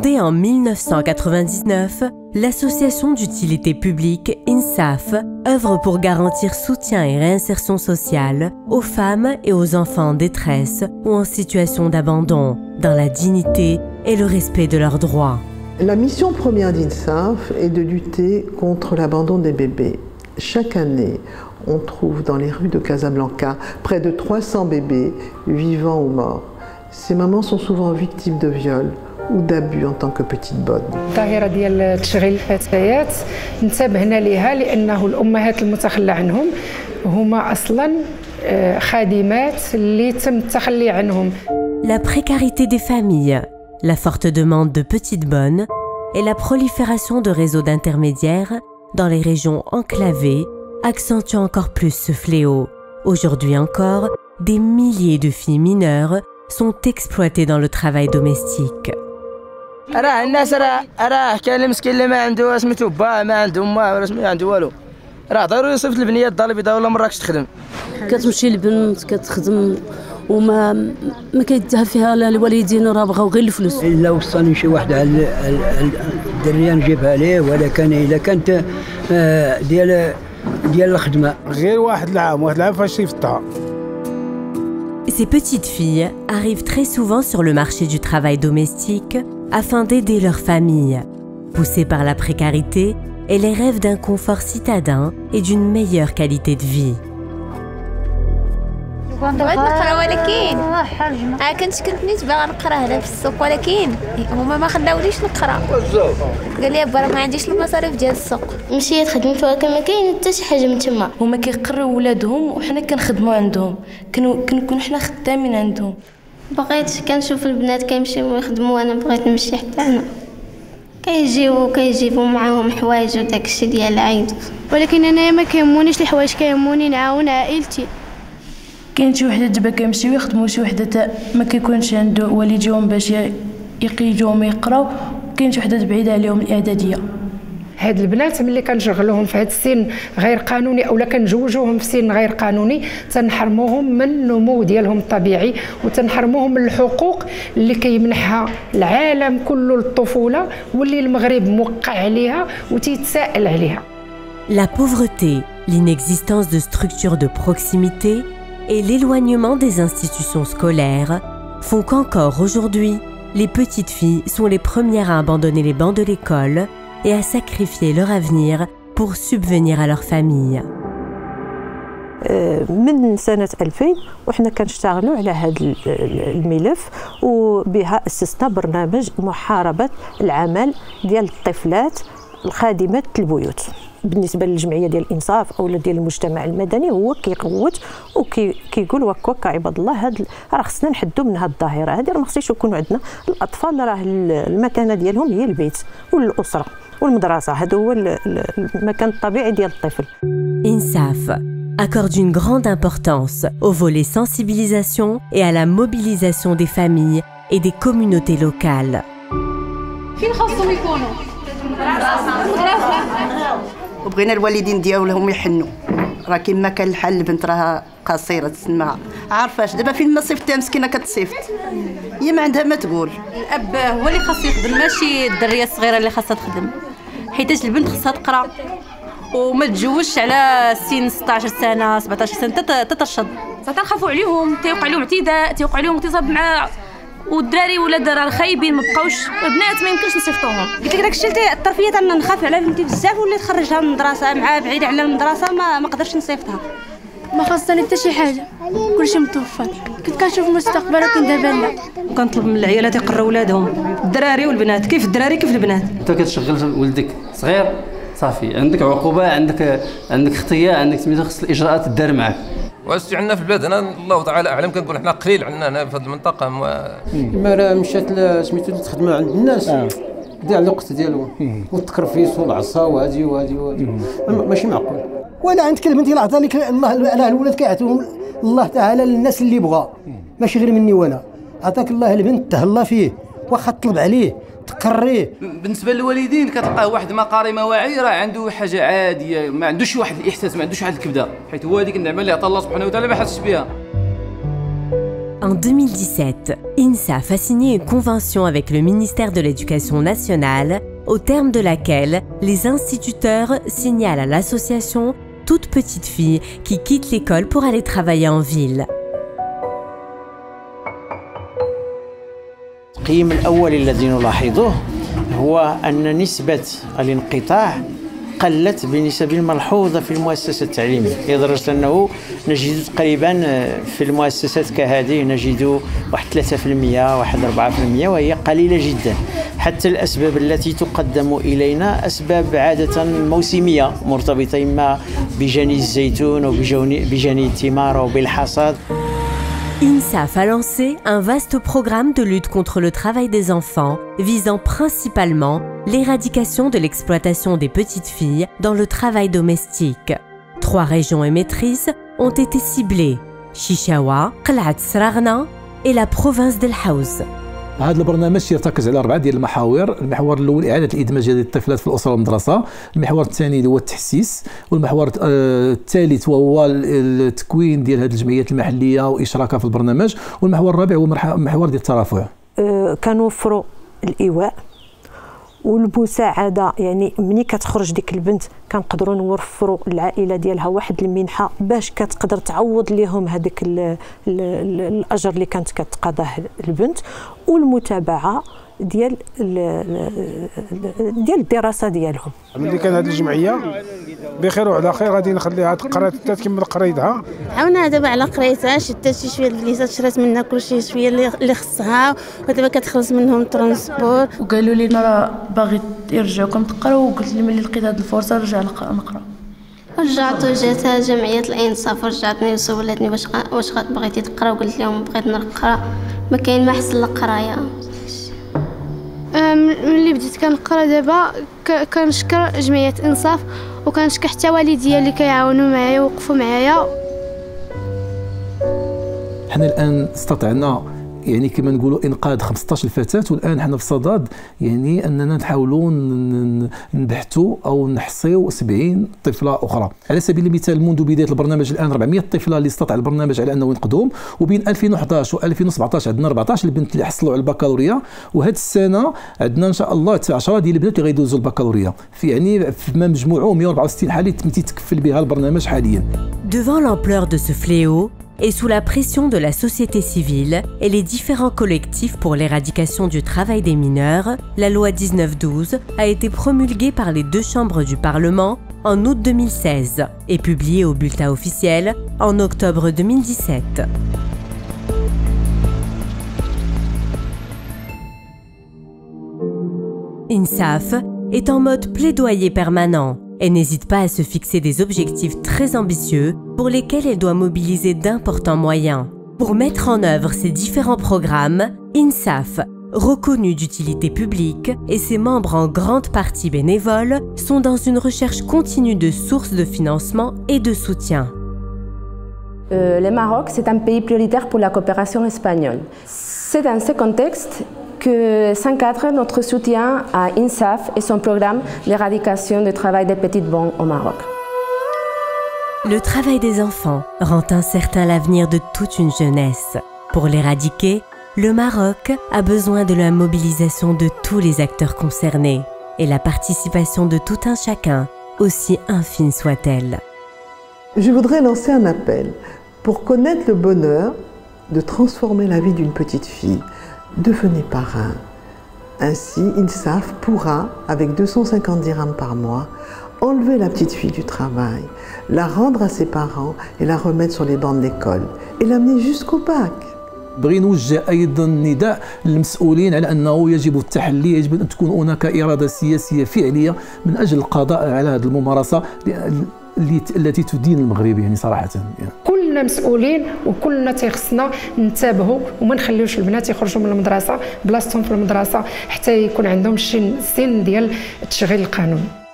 Fondée en 1999, l'association d'utilité publique INSAF œuvre pour garantir soutien et réinsertion sociale aux femmes et aux enfants en détresse ou en situation d'abandon, dans la dignité et le respect de leurs droits. La mission première d'INSAF est de lutter contre l'abandon des bébés. Chaque année, on trouve dans les rues de Casablanca près de 300 bébés vivants ou morts. Ces mamans sont souvent victimes de viols ou d'abus en tant que petites bonnes. الظاهرة ديال تشغيل الفتيات انتبهنا لها لأنه الأمهات المتخلى عنهم هما أصلاً خادمات اللي تم التخلي عنهم. La précarité des familles, la forte demande de petites bonnes et la prolifération de réseaux d'intermédiaires dans les régions enclavées accentuent encore plus ce fléau. Aujourd'hui encore, des milliers de filles mineures sont exploitées dans le travail domestique. راه الناس راه كاين المسكين اللي ما عنده سميتو با ما عنده ما ولا ما عنده والو راه ضروري يصيفط البنيه الدار البيضاء ولا مراكش تخدم كتمشي البنت كتخدم وما كيدها فيها لا الوالدين راه بغاو غير الفلوس. الا وصلني شي واحد على الدريه نجيبها ليه ولكن الا كانت ديال الخدمه غير واحد العام فاش صيفطها. Ces petites filles arrivent très souvent sur le marché du travail domestique afin d'aider leur famille. Poussées par la précarité, elles rêvent d'un confort citadin et d'une meilleure qualité de vie. بغيت نقرا ولكن كنت نيت باغا نقرا هنا في السوق ولكن هما ما خلاوليش نقرا قال لي با ما عنديش المصاريف ديال السوق. مشيت خدمت ولكن ما كاين حتى شي حاجه من تما. هما كيقريو ولادهم وحنا كنخدموا عندهم كنكونوا حنا خدامين عندهم. بغيت كنشوف البنات كيمشيو يخدموا وانا بغيت نمشي حتى انا. كيجيبوا معاهم حوايج وداك الشيء ديال العيد ولكن انايا ما كيهمونيش الحوايج كيهموني نعاون عائلتي. كاين شي وحده دابا كيمشيو يخدموا شي وحده ما كيكونش عنده والديهم باش يقيدوهم يقراو وكاين شي وحده بعيده عليهم الاعداديه. هاد البنات ملي كنشغلوهم في هاد السن غير قانوني اولا كنجوجوهم في سن غير قانوني تنحرموهم من النمو ديالهم الطبيعي وتنحرموهم من الحقوق اللي كيمنحها العالم كله للطفوله واللي المغرب موقع عليها وتيتسائل عليها. La pauvreté, l'inexistence de structures de proximité et l'éloignement des institutions scolaires font qu'encore aujourd'hui, les petites filles sont les premières à abandonner les bancs de l'école et à sacrifier leur avenir pour subvenir à leur famille. من سنة 2000 وحنا كنشتغلوا على هذا الملف وبها أسسنا برنامج محاربة العمل ديال الطفلات الخادمات البيوت. بالنسبه للجمعيه ديال الانصاف او ديال المجتمع المدني هو كيقوت وكيقول وكا عباد الله راه خصنا نحدوا من هذه الظاهره هذه، راه ما خصنيش يكونوا عندنا الاطفال راه المكانه ديالهم هي البيت والاسره والمدرسه، هذا هو المكان الطبيعي ديال الطفل. INSAF accorde une grande importance au volet sensibilisation et à la mobilisation des familles et des communautés locales. فين خاصهم يكونوا؟ وبغينا الوالدين ديالهم يحنوا، راه كيما كان الحال البنت راه قصيره تسمى عارفاش دابا فين ما صيفطتها مسكينه كتصيفط هي ما عندها ما تقول. الاب هو اللي خاص يخدم ماشي الدريه الصغيره اللي خاصها تخدم، حيتاش البنت خاصها تقرا وما تجوزش على سن 16 سنه 17 سنه تترشد. تنخافوا عليهم تيوقع لهم اعتداء تيوقع لهم اغتصاب مع والدراري ولاد راه خايبين ما بقاوش البنات ما يمكنش نصيفطوهم. قلت لك داكشي الطرفيه نخاف على بنتي بزاف وليت خرجها من المدرسه مع بعيده على المدرسه ما قدرتش نصيفطها. ما خاصني حتى شي حاجه كلشي متوفر. كنت كنشوف المستقبل ولكن دابا لا. كنطلب من العيالات يقراو ولادهم الدراري والبنات كيف الدراري كيف البنات. انت كتشغل ولدك صغير صافي عندك عقوبه عندك خطيه عندك سميتها خص الاجراءات تدار معك. واسي عندنا في البلاد هنا الله تعالى اعلم كنقول حنا قليل عندنا هنا في هذه المنطقه كما راه مشات سميتو تخدم عند الناس ضيع الوقت ديالو والتكرفيس والعصا وهادي ماشي معقول. ولا عندك البنت اللي عطى لك الله على الولاد كيعطيهم الله تعالى للناس اللي بغى ماشي غير مني ولا عطاك الله البنت تهلا فيه واخا تطلب عليه تقريه. بالنسبه للوالدين كتلقاه واحد ما قاري ما واعي راه عنده حاجه عاديه ما عندوش واحد الاحساس ما عندوش واحد الكبده حيت هو هذيك النعمه اللي عطا الله سبحانه وتعالى ما حاسش بها. En 2017, INSAF a signé une convention avec le ministère de l'Éducation nationale, au terme de laquelle les instituteurs signalent à l'association toute petite fille qui quitte l'école pour aller travailler en ville. التقييم الأول الذي نلاحظه هو أن نسبة الانقطاع قلت بنسب ملحوظة في المؤسسة التعليمية، لدرجة أنه نجد تقريبا في المؤسسات كهذه نجد 3% 4%، وهي قليلة جدا. حتى الأسباب التي تقدم إلينا أسباب عادة موسمية مرتبطة إما بجني الزيتون أو بجني الثمار أو بالحصاد. INSAF a lancé un vaste programme de lutte contre le travail des enfants, visant principalement l'éradication de l'exploitation des petites filles dans le travail domestique. 3 régions émettrices ont été ciblées: Chichawa, Qel'at Sraghna et la province d'El Haouz. هذا البرنامج يرتكز على 4 ديال المحاور. المحور الاول اعاده الادماج ديال الطفلات في الاسره والمدرسه، المحور الثاني هو التحسيس، والمحور الثالث وهو التكوين ديال هذه الجمعيات المحليه واشراكها في البرنامج، والمحور الرابع هو محور ديال الترافع. كنوفروا الايواء والمساعده، يعني ملي كتخرج ديك البنت كنقدروا نوفروا العائله ديالها واحد المنحه باش كتقدر تعوض لهم هذاك الاجر اللي كانت كتقاضاه البنت، والمتابعه ديال الدراسه ديالهم. ملي كان هذه الجمعيه بخير وعلى خير غادي نخليها تقرا حتى تكمل قرايتها. عاونها دابا على قرايتها، شدات شي شويه الفليسات، شرات منها كلشي شويه اللي خصها، ودابا كتخلص منهم ترونسبور. وقالوا لي راه باغي يرجعوكم تقراو، وقلت لهم ملي لقيت هذه الفرصه نرجع نقرا. رجعت وجاتها جمعيه الانصاف ورجعتني وسولتني واش بغيتي تقرا، وقلت لهم بغيت نقرا، ما كاين ما احسن القرايه. ملي بديت كنقرا دابا كنشكر جمعيه انصاف، وكنشكر حتى والديا اللي كيعاونوا معايا ووقفوا معايا. حنا الان استطعنا يعني كما نقولوا انقاذ 15 فتاه، والان حنا في صدد يعني اننا نحاولوا نبحثوا او نحصيو 70 طفله اخرى. على سبيل المثال منذ بدايه البرنامج الان 400 طفله اللي استطاع البرنامج على انه ينقذهم، وبين 2011 و2017 عندنا 14 البنت اللي حصلوا على البكالوريا، وهذه السنه عندنا ان شاء الله 10 ديال البنات اللي غيدوزوا البكالوريا، في يعني فيما مجموعه 164 حاله تيتكفل بها البرنامج حاليا. Devant l'ampleur de ce fléau, et sous la pression de la société civile et les différents collectifs pour l'éradication du travail des mineurs, la loi 1912 a été promulguée par les 2 chambres du Parlement en août 2016 et publiée au bulletin officiel en octobre 2017. INSAF est en mode plaidoyer permanent et n'hésite pas à se fixer des objectifs très ambitieux pour lesquels elle doit mobiliser d'importants moyens. Pour mettre en œuvre ces différents programmes, INSAF, reconnu d'utilité publique, et ses membres en grande partie bénévoles, sont dans une recherche continue de sources de financement et de soutien. Le Maroc, c'est un pays prioritaire pour la coopération espagnole. C'est dans ce contexte que s'encadre notre soutien à INSAF et son programme d'éradication du travail des petites bonnes au Maroc. Le travail des enfants rend incertain l'avenir de toute une jeunesse. Pour l'éradiquer, le Maroc a besoin de la mobilisation de tous les acteurs concernés et la participation de tout un chacun, aussi infime soit-elle. Je voudrais lancer un appel pour connaître le bonheur de transformer la vie d'une petite fille. Devenez parrain. Ainsi, INSAF pourra, avec 250 dirhams par mois, enlever la petite fille du travail, la rendre à ses parents et la remettre sur les bancs de l'école et l'amener jusqu'au bac. بغي نوجه ايضا نداء للمسؤولين على انه يجب التحلي، يجب ان تكون هناك اراده سياسيه فعليه من اجل القضاء على هذه الممارسه التي تدين المغرب يعني صراحه. كلنا مسؤولين وكلنا تيخصنا ننتبهوا وما نخليوش البنات يخرجوا من المدرسه بلاصتهم في المدرسه حتى يكون عندهم شي سن ديال التشغيل القانوني.